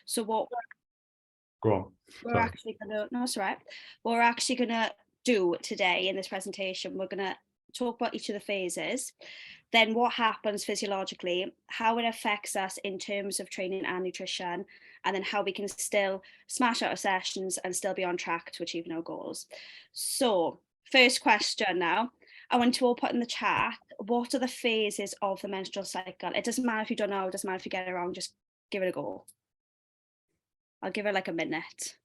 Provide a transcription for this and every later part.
So what Go on. we're actually gonna do today in this presentation, we're gonna talk about each of the phases, then what happens physiologically, how it affects us in terms of training and nutrition, and then how we can still smash out our sessions and still be on track to achieving our goals. So first question now, I want to all put in the chat, what are the phases of the menstrual cycle? It doesn't matter if you don't know, it doesn't matter if you get it wrong, just give it a go. I'll give it like a minute.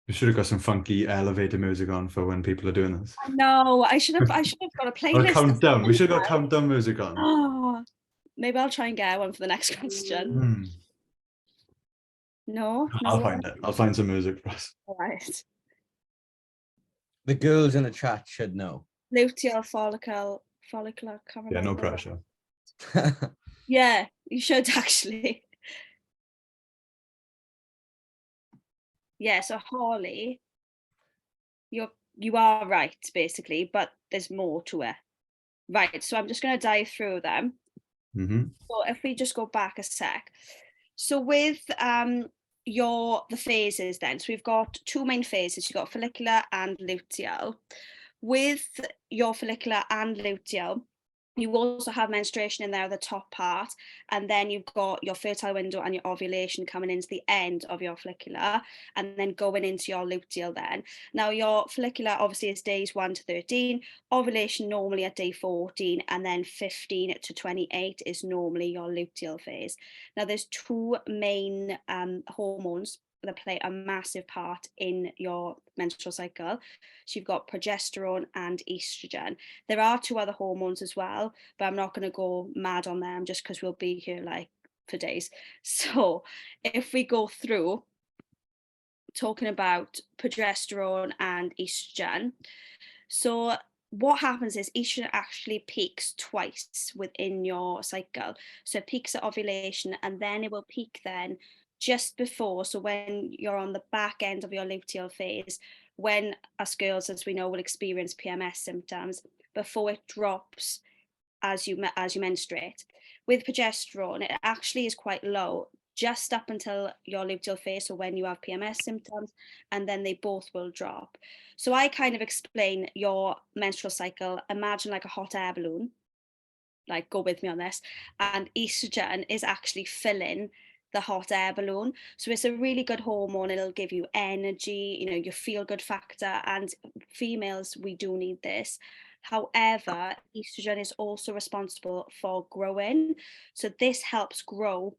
We should have got some funky elevator music on for when people are doing this. No, I should have got a playlist. Or countdown. We should have got countdown music on. Oh, maybe I'll try and get one for the next question. No, I'll find it. I'll find some music for us. All right. The girls in the chat should know. Luteal follicular. Yeah, no pressure. Yeah, you should actually. Yeah, so Holly, you are right basically, but there's more to it. Right, so I'm just going to dive through them. So if we just go back a sec, so with the phases then, so we've got two main phases, you've got follicular and luteal. With your follicular and luteal, you also have menstruation in there, the top part, and then you've got your fertile window and your ovulation coming into the end of your follicular, and then going into your luteal then. Now your follicular obviously is days 1 to 13, ovulation normally at day 14, and then 15 to 28 is normally your luteal phase. Now there's two main hormones that play a massive part in your menstrual cycle. So you've got progesterone and estrogen. There are two other hormones as well, but I'm not going to go mad on them just because we'll be here like for days. So if we go through talking about progesterone and estrogen, so what happens is estrogen actually peaks twice within your cycle. So it peaks at ovulation, and then it will peak then just before, so when you're on the back end of your luteal phase, when us girls, as we know, will experience PMS symptoms before it drops as you menstruate. With progesterone, it actually is quite low just up until your luteal phase, so when you have PMS symptoms, and then they both will drop. So I kind of explain your menstrual cycle, imagine like a hot air balloon, like go with me on this, and estrogen is actually filling the hot air balloon. So it's a really good hormone. It'll give you energy, you know, your feel good factor, and females, we do need this. However, estrogen is also responsible for growing. So this helps grow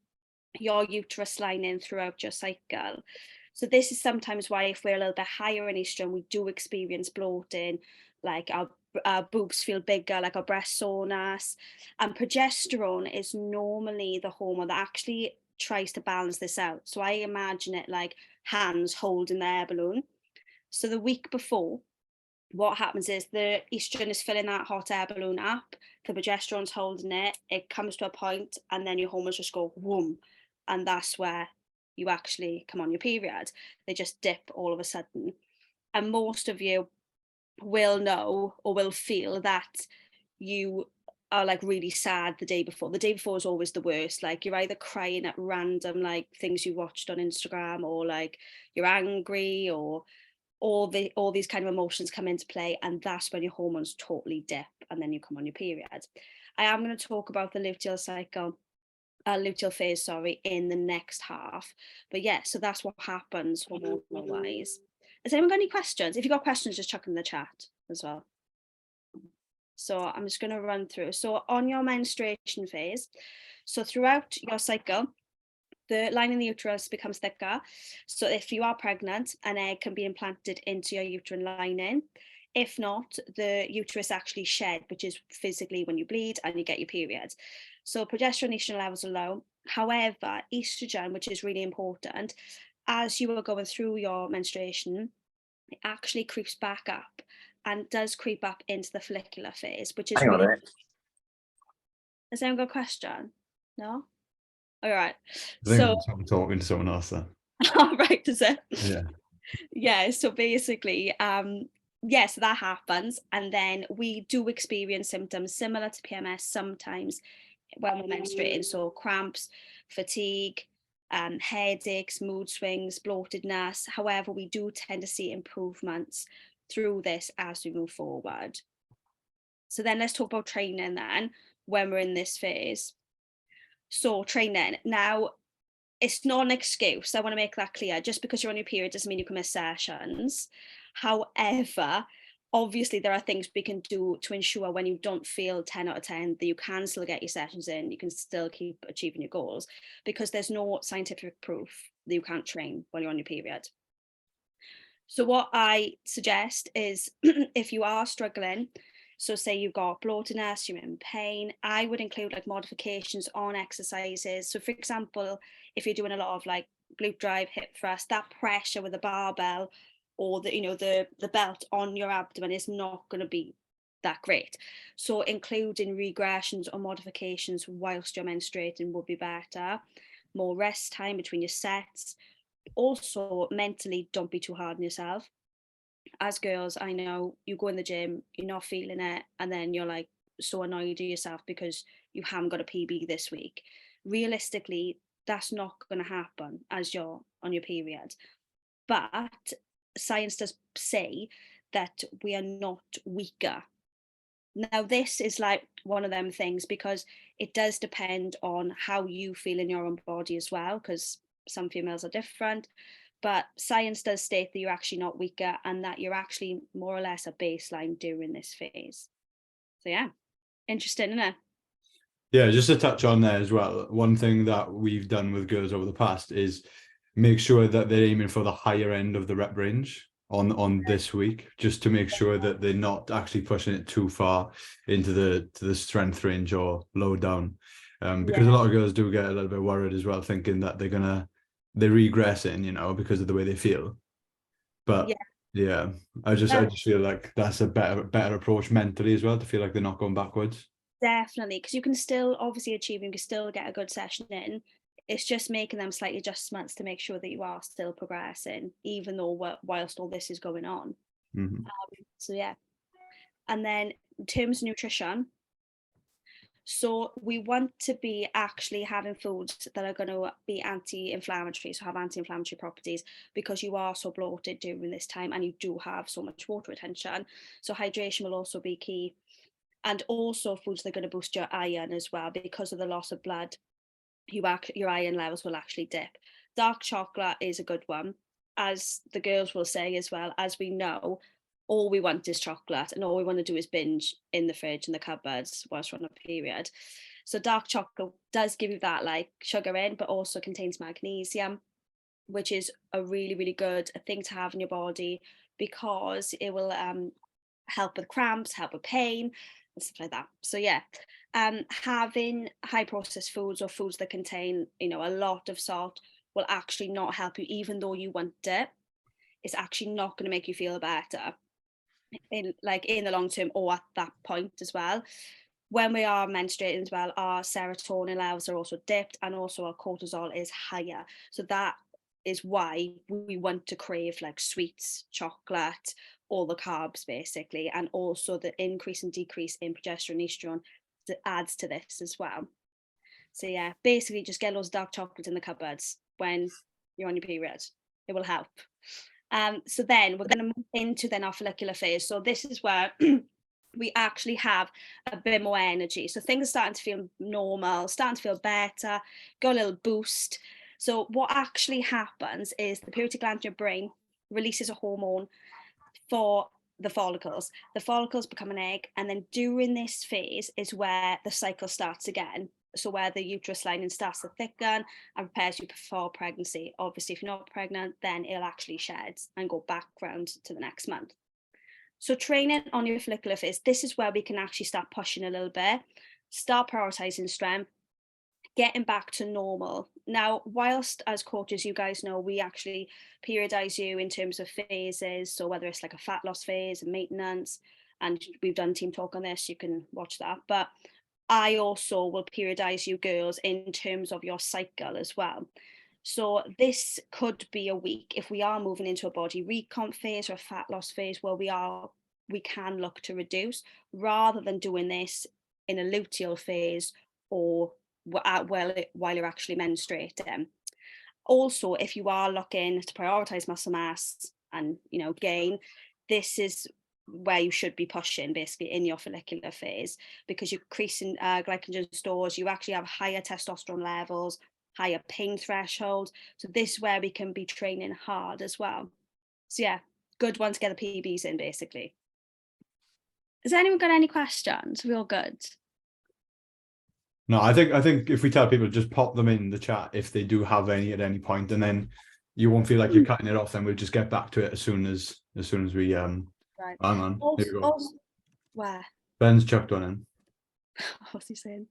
your uterus lining throughout your cycle. So this is sometimes why if we're a little bit higher in estrogen, we do experience bloating, like our boobs feel bigger, like our breast soreness. And progesterone is normally the hormone that actually tries to balance this out. So I imagine it like hands holding the air balloon. So the week before, what happens is the estrogen is filling that hot air balloon up, the progesterone's holding it, it comes to a point, and then your hormones just go whoom, and that's where you actually come on your period. They just dip all of a sudden. And most of you will know or will feel that you are like really sad the day before. The day before is always the worst. Like you're either crying at random like things you watched on Instagram, or like you're angry, or all these kind of emotions come into play, and that's when your hormones totally dip and then you come on your period. I am going to talk about the luteal cycle, luteal phase, in the next half. But yeah, so that's what happens hormonal wise. Has anyone got any questions? If you've got questions, just chuck in the chat as well. So I'm just going to run through. So on your menstruation phase, so throughout your cycle, the lining of the uterus becomes thicker. So if you are pregnant, an egg can be implanted into your uterine lining. If not, the uterus actually shed, which is physically when you bleed and you get your period. So progesterone and estrogen levels are low. However, estrogen, which is really important, as you are going through your menstruation, it actually creeps back up and does creep up into the follicular phase, which is really... Has anyone got a question? No? All right. So I'm talking to someone else then. All right, is it? Yeah. Yeah, so basically, yes, that happens, and then we do experience symptoms similar to PMS sometimes when we're menstruating. So cramps, fatigue, headaches, mood swings, bloatedness. However, we do tend to see improvements through this as we move forward. So then let's talk about training then when we're in this phase. So training. Now, it's not an excuse. I want to make that clear. Just because you're on your period doesn't mean you can miss sessions. However, obviously there are things we can do to ensure when you don't feel 10 out of 10 that you can still get your sessions in, you can still keep achieving your goals, because there's no scientific proof that you can't train while you're on your period. So what I suggest is if you are struggling, so say you've got bloatedness, you're in pain, I would include like modifications on exercises. So for example, if you're doing a lot of like glute drive, hip thrust, that pressure with the barbell or the belt on your abdomen is not going to be that great. So including regressions or modifications whilst you're menstruating would be better. More rest time between your sets. Also, mentally, don't be too hard on yourself. As girls, I know you go in the gym, you're not feeling it, and then you're like so annoyed at yourself because you haven't got a PB this week. Realistically, that's not going to happen as you're on your period. But science does say that we are not weaker. Now, this is like one of them things because it does depend on how you feel in your own body as well, because some females are different. But science does state that you're actually not weaker and that you're actually more or less a baseline during this phase. So yeah, interesting, isn't it? Yeah, just to touch on there as well, one thing that we've done with girls over the past is make sure that they're aiming for the higher end of the rep range on this week, just to make sure that they're not actually pushing it too far into the strength range or low down. Because a lot of girls do get a little bit worried as well, thinking that they're regressing, because of the way they feel. But yeah, I just feel like that's a better approach mentally as well, to feel like they're not going backwards. Definitely, because you can still obviously achieve, you can still get a good session in. It's just making them slight adjustments to make sure that you are still progressing, even though whilst all this is going on. Mm-hmm. So yeah. And then in terms of nutrition, so we want to be actually having foods that are going to be anti-inflammatory, so have anti-inflammatory properties, because you are so bloated during this time and you do have so much water retention. So hydration will also be key. And also foods that are going to boost your iron as well, because of the loss of blood. Your iron levels will actually dip. Dark chocolate is a good one. As the girls will say as well, as we know, all we want is chocolate and all we want to do is binge in the fridge and the cupboards whilst we're on a period. So dark chocolate does give you that like sugar in, but also contains magnesium, which is a really, really good thing to have in your body, because it will help with cramps, help with pain, and stuff like that. So yeah, having high processed foods or foods that contain, a lot of salt will actually not help you, even though you want it. It's actually not going to make you feel better in the long term or at that point as well. When we are menstruating as well, our serotonin levels are also dipped and also our cortisol is higher. So that is why we want to crave like sweets, chocolate, all the carbs basically, and also the increase and decrease in progesterone, estrogen that adds to this as well. So yeah, basically just get loads of dark chocolate in the cupboards when you're on your period. It will help. So then we're going to move into then our follicular phase. So this is where we actually have a bit more energy. So things are starting to feel normal, starting to feel better, go a little boost. So what actually happens is the pituitary gland in your brain releases a hormone for the follicles. The follicles become an egg, and then during this phase is where the cycle starts again. So where the uterus lining starts to thicken and prepares you for pregnancy. Obviously, if you're not pregnant, then it'll actually shed and go back round to the next month. So training on your follicular phase, this is where we can actually start pushing a little bit, start prioritizing strength, getting back to normal. Now, whilst as coaches, you guys know, we actually periodize you in terms of phases. So whether it's like a fat loss phase and maintenance, and we've done team talk on this, you can watch that. But I also will periodize you girls in terms of your cycle as well. So this could be a week if we are moving into a body recomp phase or a fat loss phase where we can look to reduce, rather than doing this in a luteal phase or while you're actually menstruating. Also, if you are looking to prioritize muscle mass and, you know, gain, this is where you should be pushing basically in your follicular phase, because you're increasing glycogen stores, you actually have higher testosterone levels, higher pain threshold. So this is where we can be training hard as well. So yeah, good one to get the PBs in basically. Has anyone got any questions? We're all good. No, I think if we tell people, just pop them in the chat if they do have any at any point, and then you won't feel like you're cutting it off. Then we'll just get back to it as soon as we Right. hang on. Here we go. Where? Ben's chucked one in. What's he saying?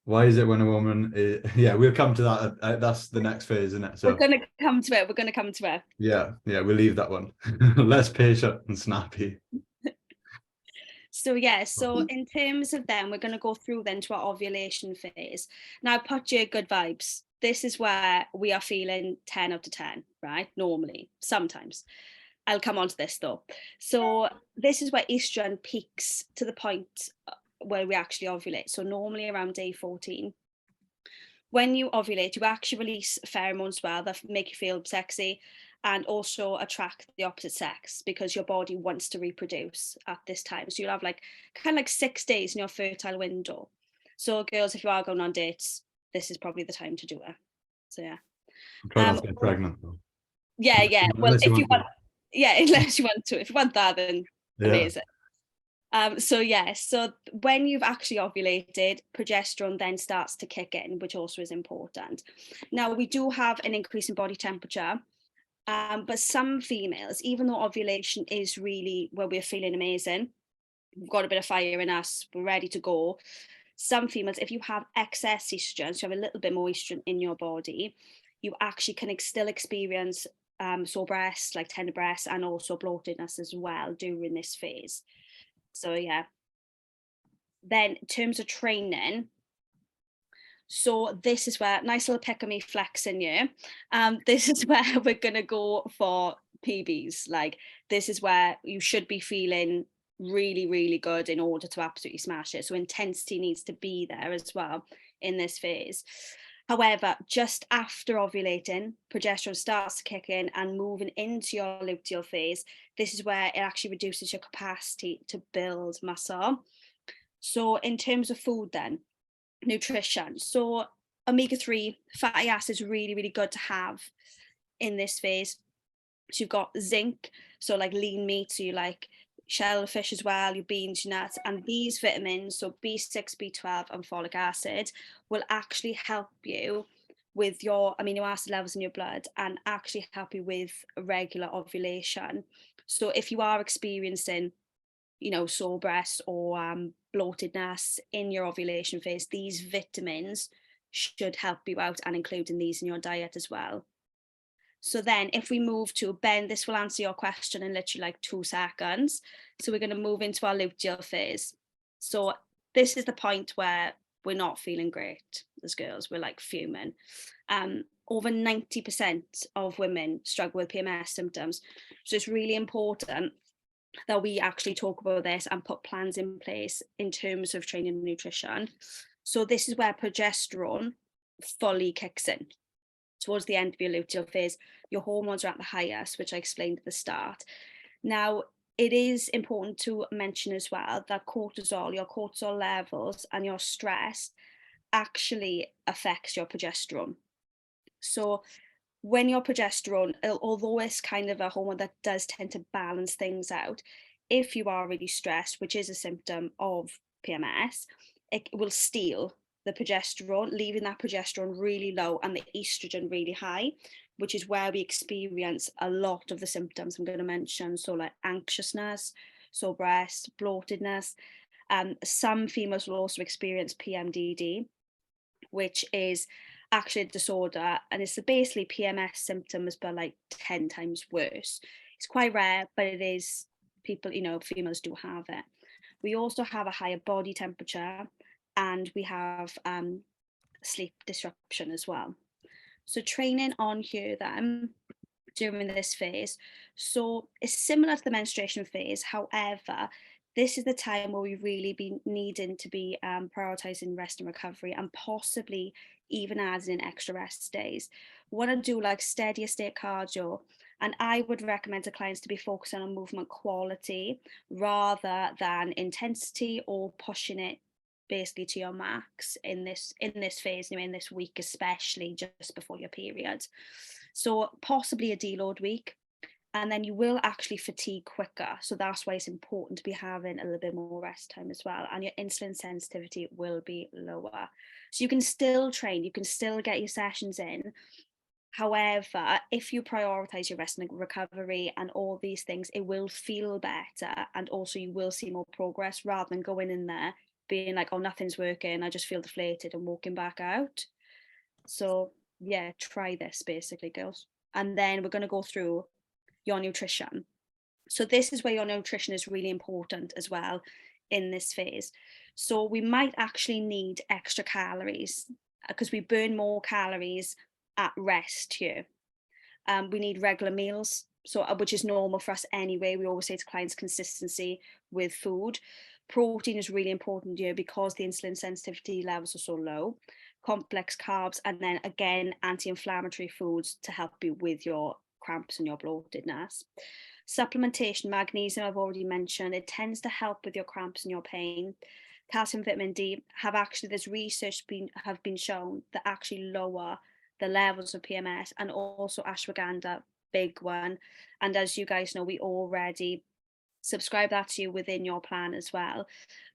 Why is it when a woman yeah, we'll come to that. That's the next phase, isn't it? So we're going to come to it. Yeah, we'll leave that one. Less patient and snappy. So yeah, so in terms of them, we're going to go through then to our ovulation phase. Now, put your good vibes. This is where we are feeling 10 out of 10, right? Normally, sometimes. I'll come on to this though. So this is where estrogen peaks to the point where we actually ovulate. So normally around day 14. When you ovulate, you actually release pheromones as well that make you feel sexy and also attract the opposite sex, because your body wants to reproduce at this time. So you'll have like kind of like 6 days in your fertile window. So girls, if you are going on dates, this is probably the time to do it. So yeah. Try not to get pregnant though. Yeah. Well, Unless if you want, unless you want to. If you want that, then amazing. So when you've actually ovulated, progesterone then starts to kick in, which also is important. Now, we do have an increase in body temperature, but some females, even though ovulation is really where we're feeling amazing, we've got a bit of fire in us, we're ready to go. Some females, if you have excess estrogen, so you have a little bit more estrogen in your body, you actually can still experience sore breasts, like tender breasts, and also bloatedness as well during this phase. So yeah. Then in terms of training, so this is where, nice little pick of me flexing you. This is where we're gonna go for PBs. Like this is where you should be feeling really, really good in order to absolutely smash it. So intensity needs to be there as well in this phase. However, just after ovulating, progesterone starts to kick in and moving into your luteal phase. This is where it actually reduces your capacity to build muscle. So in terms of food then, nutrition. So omega-3 fatty acids really, really good to have in this phase. So you've got zinc, so like lean meat, so you like shellfish as well, your beans, your nuts, and these vitamins, so B6, B12 and folic acid, will actually help you with your amino acid levels in your blood and actually help you with regular ovulation. So if you are experiencing, you know, sore breasts or bloatedness in your ovulation phase, these vitamins should help you out, and including these in your diet as well. So then if we move to, Ben, this will answer your question in literally like 2 seconds. So we're going to move into our luteal phase. So this is the point where we're not feeling great as girls, we're like fuming. Over 90% of women struggle with PMS symptoms. So it's really important that we actually talk about this and put plans in place in terms of training and nutrition. So this is where progesterone fully kicks in. Towards the end of your luteal phase, your hormones are at the highest, which I explained at the start. Now, it is important to mention as well that cortisol, your cortisol levels and your stress actually affects your progesterone. So when your progesterone, although it's kind of a hormone that does tend to balance things out, if you are really stressed, which is a symptom of PMS, it will steal the progesterone, leaving that progesterone really low and the estrogen really high, which is where we experience a lot of the symptoms I'm going to mention. So like anxiousness, sore breast, bloatedness. Some females will also experience PMDD, which is actually a disorder, and it's basically PMS symptoms but like 10 times worse. It's quite rare, but it is, people, you know, females do have it. We also have a higher body temperature, and we have sleep disruption as well. So training on here then during this phase, so it's similar to the menstruation phase. However, this is the time where we really be needing to be prioritizing rest and recovery, and possibly even adding in extra rest days. We want to do like steadier state cardio, and I would recommend to clients to be focusing on movement quality rather than intensity or pushing it basically to your max in this phase, in this week, especially just before your period. So possibly a deload week, and then you will actually fatigue quicker. So that's why it's important to be having a little bit more rest time as well, and your insulin sensitivity will be lower. So you can still train, you can still get your sessions in. However, if you prioritize your rest and recovery and all these things, it will feel better, and also you will see more progress rather than going in there being like, oh, nothing's working, I just feel deflated, and walking back out. So yeah, try this basically, girls. And then we're going to go through your nutrition. So this is where your nutrition is really important as well in this phase. So we might actually need extra calories because we burn more calories at rest here. We need regular meals, so which is normal for us anyway. We always say to clients, consistency with food. Protein is really important here because the insulin sensitivity levels are so low. Complex carbs, and then again anti-inflammatory foods to help you with your cramps and your bloatedness. Supplementation, magnesium I've already mentioned, it tends to help with your cramps and your pain. Calcium, vitamin D there's research have been shown that actually lower the levels of PMS, and also ashwagandha, big one. And as you guys know, we already subscribe that to you within your plan as well.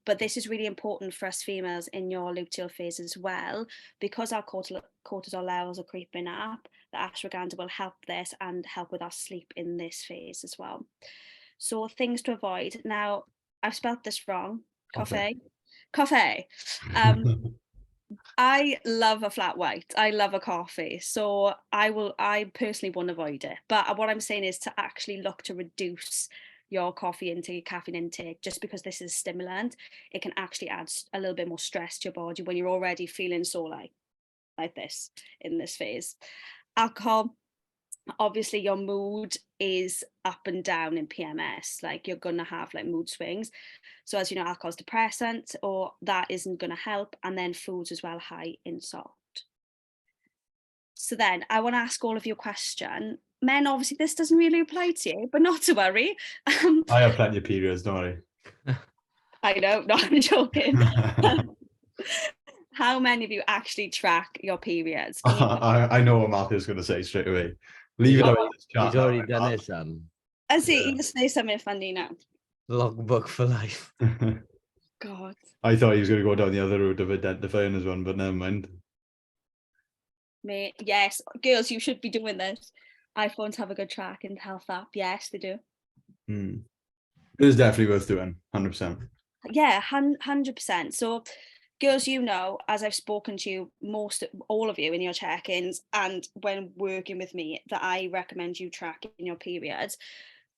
But this is really important for us females in your luteal phase as well, because our cortisol levels are creeping up. The ashwagandha will help this and help with our sleep in this phase as well. So things to avoid. Now, I've spelt this wrong. Coffee. I love a flat white. I love a coffee. So I personally won't avoid it. But what I'm saying is to actually look to reduce your coffee intake, caffeine intake, just because this is a stimulant. It can actually add a little bit more stress to your body when you're already feeling so like this in this phase. Alcohol, obviously your mood is up and down in PMS, like you're gonna have like mood swings. So as you know, alcohol's depressant, or that isn't gonna help. And then foods as well, high in salt. So then I want to ask all of you a question. Men, obviously this doesn't really apply to you, but not to worry. I have plenty of periods, don't worry. I know, no, I'm joking. How many of you actually track your periods? I know what Matthew's going to say straight away. Leave it away. He's already done it, Sam. I see, you say something funny now. Logbook for life. God. I thought he was going to go down the other route of identifying as one, but never mind. Mate, yes, girls, you should be doing this. iPhones have a good tracking health app. Yes, they do. It is definitely worth doing, 100%. Yeah, 100%. So, girls, you know, as I've spoken to you, all of you in your check-ins and when working with me, that I recommend you tracking your periods.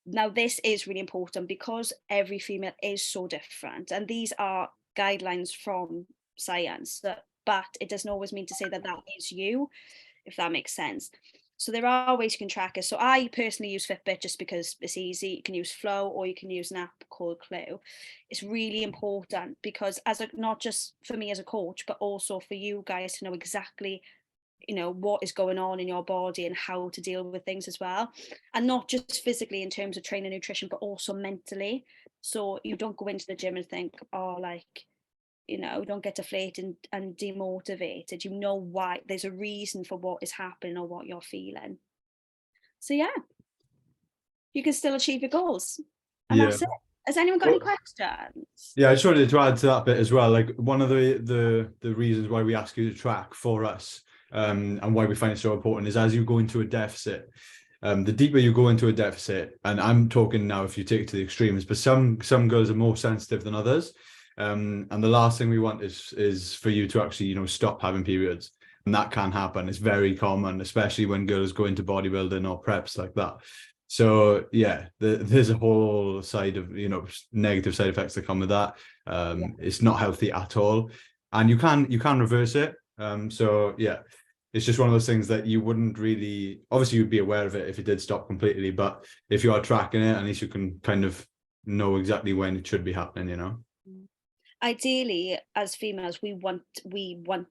Now, this is really important because every female is so different, and these are guidelines from science, but it doesn't always mean to say that that is you, if that makes sense. So there are ways you can track it. So I personally use Fitbit just because it's easy. You can use Flow, or you can use an app called Llew. It's really important because not just for me as a coach, but also for you guys to know exactly, you know, what is going on in your body and how to deal with things as well. And not just physically in terms of training nutrition, but also mentally. So you don't go into the gym and think, oh, like, you know, don't get deflated and demotivated. You know why, there's a reason for what is happening or what you're feeling. So yeah, you can still achieve your goals. And that's it. Has anyone got any questions? Yeah, I just wanted to add to that bit as well. Like, one of the reasons why we ask you to track for us, and why we find it so important, is as you go into a deficit, the deeper you go into a deficit, and I'm talking now if you take it to the extremes, but some girls are more sensitive than others. And the last thing we want is for you to actually, you know, stop having periods. And that can happen. It's very common, especially when girls go into bodybuilding or preps like that. So yeah, there's a whole side of, you know, negative side effects that come with that. It's not healthy at all. And you can reverse it. So yeah, it's just one of those things that you wouldn't really, obviously you'd be aware of it if it did stop completely, but if you are tracking it, at least you can kind of know exactly when it should be happening, you know? Ideally, as females, we want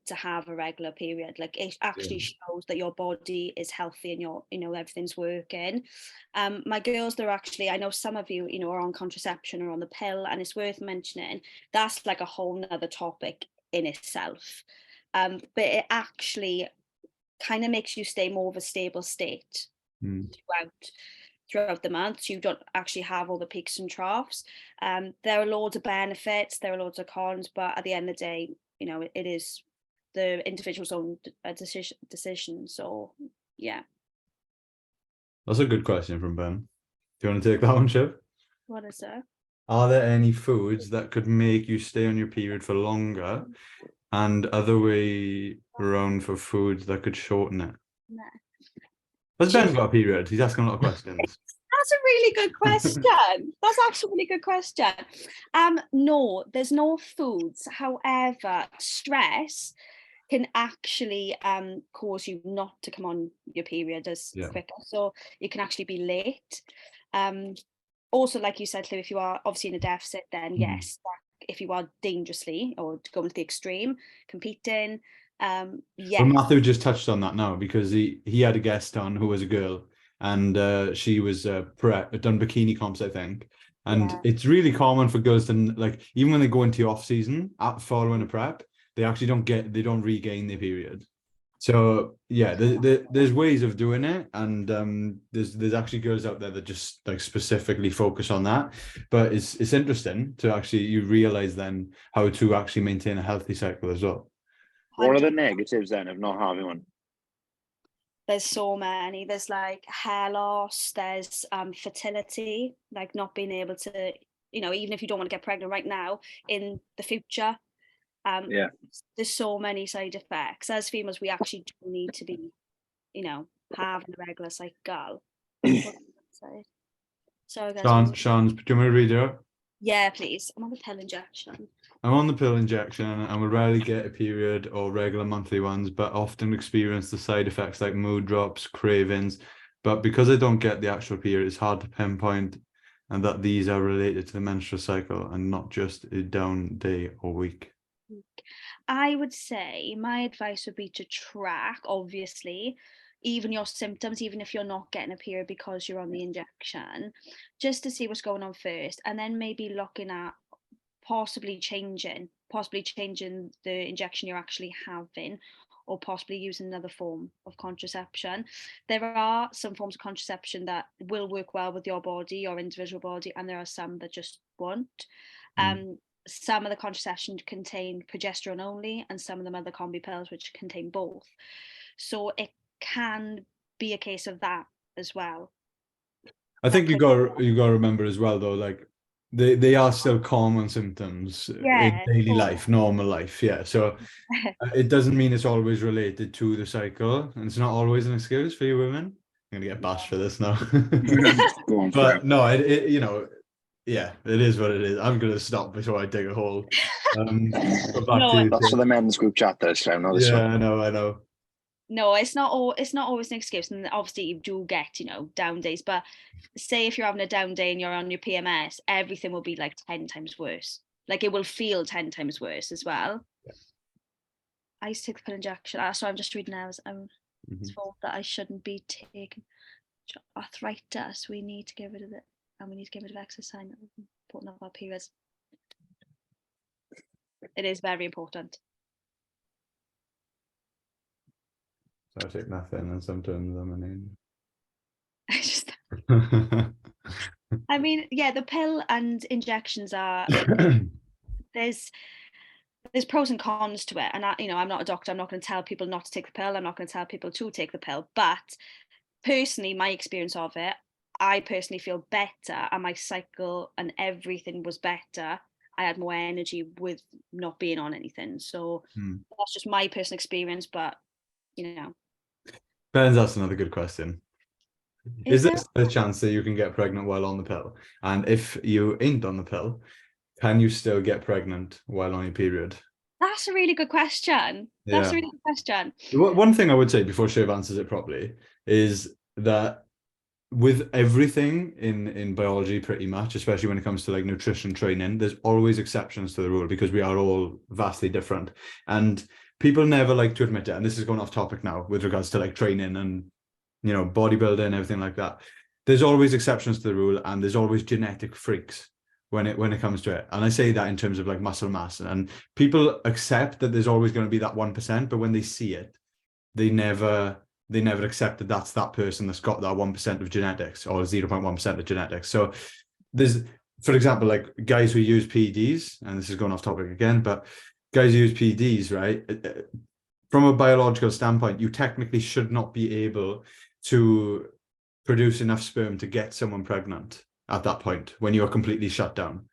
to have a regular period. Like, it actually shows that your body is healthy and everything's working. My girls, they're actually, I know some of you, are on contraception or on the pill, and it's worth mentioning that's like a whole nother topic in itself. But it actually kind of makes you stay more of a stable state throughout the month, so you don't actually have all the peaks and troughs. There are loads of benefits, there are loads of cons, but at the end of the day, it is the individual's own decision. So yeah. That's a good question from Ben. Do you want to take that one, Shiv? What is it? Are there any foods that could make you stay on your period for longer, and other way around for foods that could shorten it? No. Has Ben got a period? He's asking a lot of questions. That's a really good question. That's actually a really good question. No, there's no foods. However, stress can actually cause you not to come on your period as quicker. So you can actually be late. Also, like you said, Llew, if you are obviously in a deficit, then yes, if you are dangerously or going to the extreme, competing, Well, Matthew just touched on that now, because he had a guest on who was a girl, and she was done bikini comps, I think. And it's really common for girls to, like, even when they go into off season following a prep, they actually don't regain their period. So yeah, there's ways of doing it, and there's actually girls out there that just like specifically focus on that. But it's interesting to actually, you realize then how to actually maintain a healthy cycle as well. What are the negatives then of not having one? There's so many. There's like hair loss, there's fertility, like not being able to, even if you don't want to get pregnant right now, in the future. There's so many side effects. As females, we actually do need to be, having a regular cycle. So guys, Sean, do you want me to read it out? Yeah, please. I'm on the pill injection. I'm on the pill injection, and will rarely get a period or regular monthly ones, but often experience the side effects like mood drops, cravings. But because I don't get the actual period, it's hard to pinpoint, and that these are related to the menstrual cycle and not just a down day or week. I would say my advice would be to track, obviously, even your symptoms, even if you're not getting a period because you're on the injection, just to see what's going on first, and then maybe looking at possibly changing the injection you're actually having, or possibly using another form of contraception. There are some forms of contraception that will work well with your body, your individual body, and there are some that just won't. Some of the contraception contain progesterone only, and some of them are the combi pills, which contain both. So it can be a case of that as well. I think you got to remember as well, though, like they are still common symptoms in daily life, normal life. Yeah, so it doesn't mean it's always related to the cycle, and it's not always an excuse for you women. I'm gonna get bashed for this now. But no, yeah, it is what it is. I'm gonna stop before I dig a hole. That's for the men's group chat this time. I know. No, it's not always an excuse, and obviously you do get down days, but say if you're having a down day and you're on your PMS, everything will be like 10 times worse. Like, it will feel 10 times worse as well. I used to take the pill injection. So I'm just reading now. It's told that I shouldn't be taking arthritis. We need to get rid of it, and we need to get rid of exercise. Important of our periods. It is very important. So I take nothing, and sometimes I'm an I mean, yeah, the pill and injections are there's pros and cons to it, and I'm not a doctor. I'm not going to tell people not to take the pill. I'm not going to tell people to take the pill. But personally, my experience of it, I personally feel better, and my cycle and everything was better. I had more energy with not being on anything. So that's just my personal experience. But Ben's asked another good question. Is there a chance that you can get pregnant while on the pill? And if you ain't on the pill, can you still get pregnant while on your period? That's a really good question. That's a really good question. One thing I would say before Shiv answers it properly is that with everything in biology, pretty much, especially when it comes to like nutrition training, there's always exceptions to the rule because we are all vastly different. And people never like to admit it. And this is going off topic now with regards to like training and, you know, bodybuilding, everything like that. There's always exceptions to the rule, and there's always genetic freaks when it comes to it. And I say that in terms of like muscle mass, and people accept that there's always going to be that 1%, but when they see it, they never accept that that's that person that's got that 1% of genetics or 0.1% of genetics. So there's, for example, like guys who use PEDs, and this is going off topic again, but guys who use PEDs, right? From a biological standpoint, you technically should not be able to produce enough sperm to get someone pregnant at that point when you're completely shut down.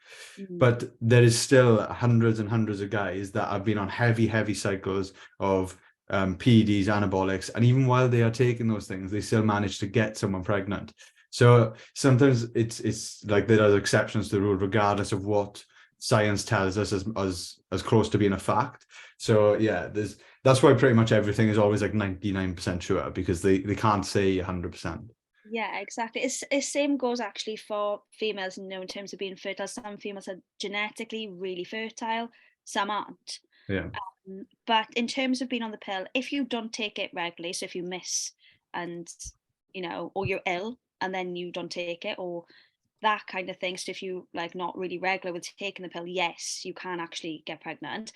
But there is still hundreds and hundreds of guys that have been on heavy cycles of PEDs, anabolics, and even while they are taking those things, they still manage to get someone pregnant. So sometimes it's like there are exceptions to the rule, regardless of what science tells us as close to being a fact. So yeah, that's why pretty much everything is always like 99% sure, because they can't say 100%. Yeah, exactly. It's same goes actually for females, you know, in terms of being fertile. Some females are genetically really fertile, some aren't. Yeah. But in terms of being on the pill, if you don't take it regularly, so if you miss and, you know, or you're ill and then you don't take it, or that kind of thing. So if you like not really regular with taking the pill, yes, you can actually get pregnant.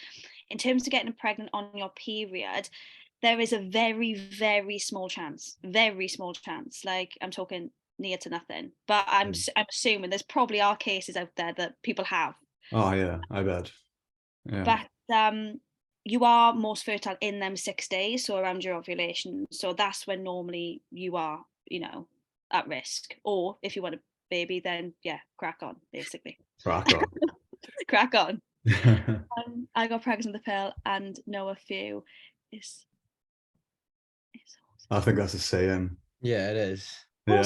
In terms of getting pregnant on your period, there is a very small chance, like I'm talking near to nothing, but I'm assuming there's probably are cases out there that people have. Oh yeah, I bet. Yeah. But you are most fertile in them 6 days, so around your ovulation, so that's when normally you are, you know, at risk. Or if you want a baby, then yeah, crack on, basically. Crack on. Crack on. I got pregnant with the pill and know a few. I think that's a saying. Yeah, it is. Yeah.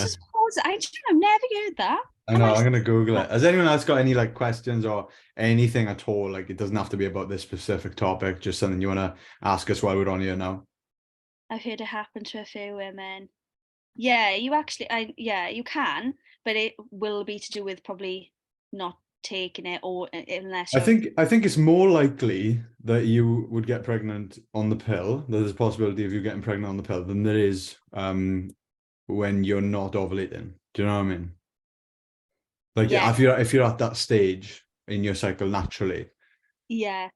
I've never heard that. I know, I'm gonna Google it. Has anyone else got any like questions or anything at all? Like it doesn't have to be about this specific topic, just something you want to ask us while we're on here now. I've heard it happen to a few women. Yeah, you can, but it will be to do with probably not taking it, or unless I think it's more likely that you would get pregnant on the pill. There's a possibility of you getting pregnant on the pill than there is when you're not ovulating. Do you know what I mean? Like yeah. if you're at that stage in your cycle naturally. Yeah.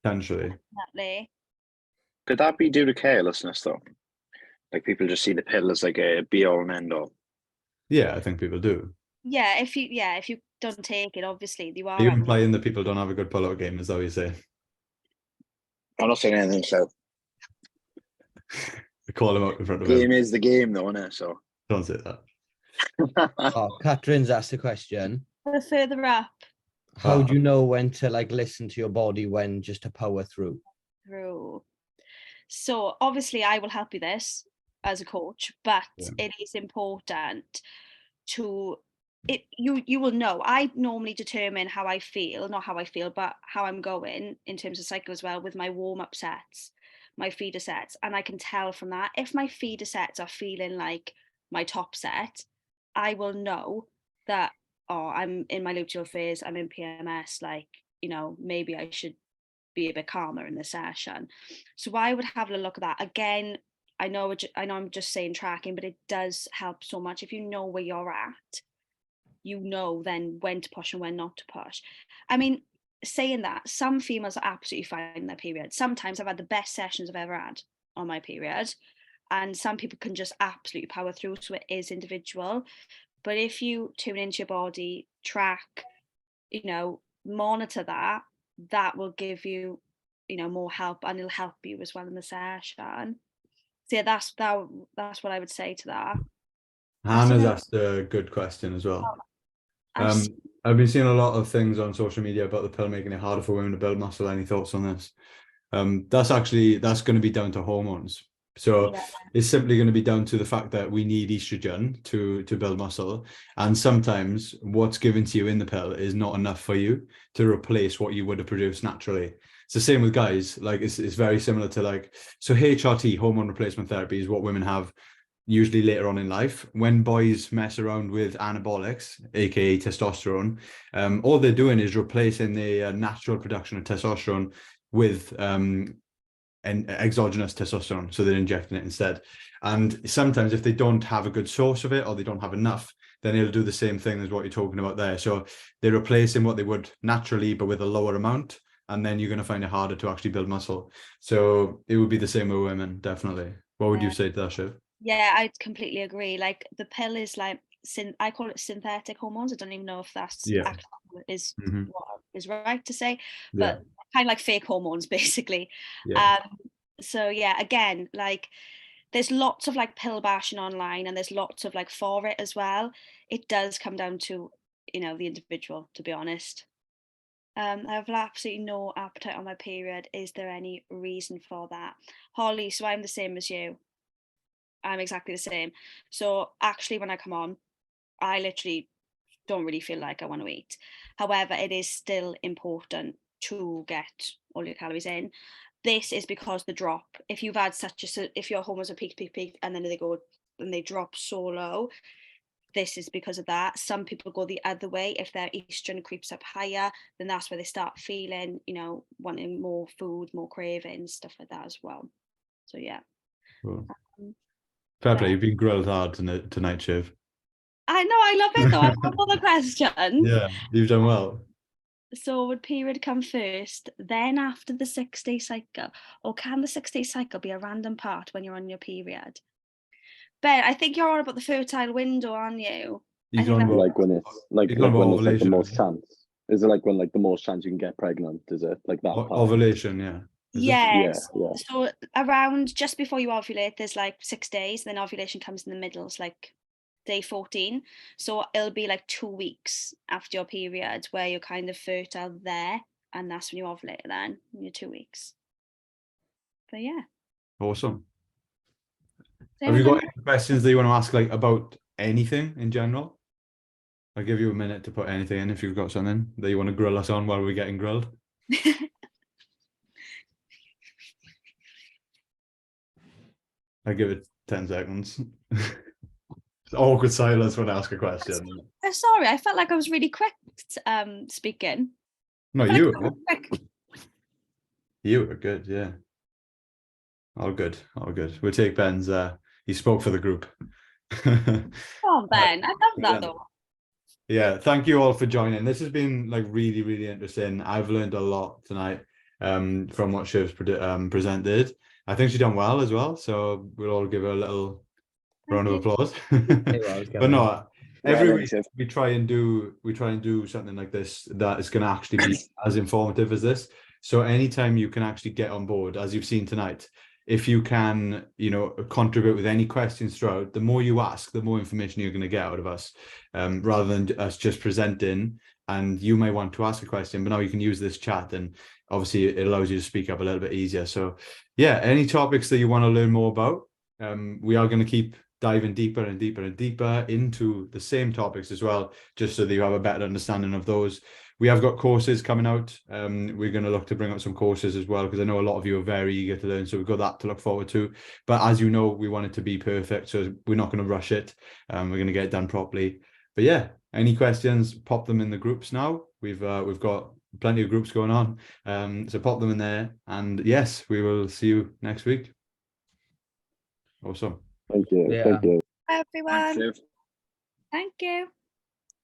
Potentially. Definitely. Could that be due to carelessness though? Like people just see the pill as like a be all and end all. Yeah, I think people do. Yeah, if you don't take it, obviously you are. Are you implying that people don't have a good pull-out game? Is that what you're saying? I'm not saying anything. So call them out in front of game him. is the game, though, isn't it? So Don't say that. Oh, Catherine's asked a question. Further up. How do you know when to like listen to your body, when just to power through? So obviously I will help you this as a coach, but it is important to you will know. I normally determine how I feel, not how I feel, but how I'm going in terms of cycle as well, with my warm-up sets, my feeder sets, and I can tell from that if my feeder sets are feeling like my top set, I will know that, oh, I'm in my luteal phase, I'm in PMS, like, you know, maybe I should be a bit calmer in the session. So I would have a look at that. Again, I know I'm just saying tracking, but it does help so much. If you know where you're at, you know then when to push and when not to push. I mean, saying that, some females are absolutely fine in their period. Sometimes I've had the best sessions I've ever had on my period, and some people can just absolutely power through, so it is individual. But if you tune into your body, track, you know, monitor that, that will give you, you know, more help, and it'll help you as well in the session. So yeah, that's what I would say to that. Hannah's asked a good question as well. I've been seeing a lot of things on social media about the pill making it harder for women to build muscle. Any thoughts on this? That's going to be down to hormones. So it's simply going to be down to the fact that we need estrogen to build muscle, and sometimes what's given to you in the pill is not enough for you to replace what you would have produced naturally. It's the same with guys. Like it's very similar to like, so HRT, hormone replacement therapy, is what women have usually later on in life. When boys mess around with anabolics, aka testosterone, all they're doing is replacing the natural production of testosterone with an exogenous testosterone. So they're injecting it instead. And sometimes if they don't have a good source of it, or they don't have enough, then it'll do the same thing as what you're talking about there. So they're replacing what they would naturally, but with a lower amount. And then you're going to find it harder to actually build muscle. So it would be the same with women, definitely. What would you say to that, Shiv? Yeah, I completely agree. Like the pill is like, I call it synthetic hormones. I don't even know if that's actually what is right to say, but kind of like fake hormones, basically. So yeah, again, like there's lots of like pill bashing online, and there's lots of like for it as well. It does come down to, you know, the individual, to be honest. I have absolutely no appetite on my period. Is there any reason for that? Holly, so I'm the same as you. I'm exactly the same. So actually when I come on, I literally don't really feel like I want to eat. However, it is still important to get all your calories in. This is because the drop, if you've had if your hormones are peak, and then they drop so low, this is because of that. Some people go the other way. If their estrogen creeps up higher, then that's where they start feeling, you know, wanting more food, more cravings, stuff like that as well. So yeah. Cool. Fair play. You've been grilled hard tonight, Shiv. I know, I love it though. I love all the questions. Yeah, you've done well. So would period come first, then after the 6-day cycle? Or can the 6-day cycle be a random part when you're on your period? Ben, I think you're on about the fertile window, aren't you? He's on about, like when it's like when there's like the most chance. Is it like when like the most chance you can get pregnant? Is it like that? Ovulation, yeah. Yes. Yeah. So around just before you ovulate, there's like 6 days, then ovulation comes in the middle. It's like day 14. So it'll be like 2 weeks after your period where you're kind of fertile there, and that's when you ovulate then, in your 2 weeks. But yeah. Awesome. Have you got any questions that you want to ask, like about anything in general? I'll give you a minute to put anything in if you've got something that you want to grill us on while we're getting grilled. I give it 10 seconds. It's awkward silence when I ask a question. I'm sorry, I felt like I was really quick speaking. No, you were. You were good, yeah. All good, all good. We'll take Ben's, he spoke for the group. Oh, Ben, I love that though. Yeah, thank you all for joining. This has been like really, really interesting. I've learned a lot tonight from what Shiv's presented. I think she's done well as well, so we'll all give her a little round of applause. But no, every week we try and do something like this that is going to actually be as informative as this. So anytime you can actually get on board, as you've seen tonight, if you can, you know, contribute with any questions throughout, the more you ask, the more information you're going to get out of us, rather than us just presenting. And you may want to ask a question, but now you can use this chat, and obviously it allows you to speak up a little bit easier. So yeah, any topics that you want to learn more about, we are going to keep diving deeper and deeper and deeper into the same topics as well, just so that you have a better understanding of those. We have got courses coming out. We're going to look to bring out some courses as well, because I know a lot of you are very eager to learn. So we've got that to look forward to. But as you know, we want it to be perfect. So we're not going to rush it. We're going to get it done properly. But yeah, any questions, pop them in the groups now. We've got plenty of groups going on. So pop them in there. And yes, we will see you next week. Awesome. Thank you. Yeah. Thank you. Everyone. Thanks, Shiv. Thank you.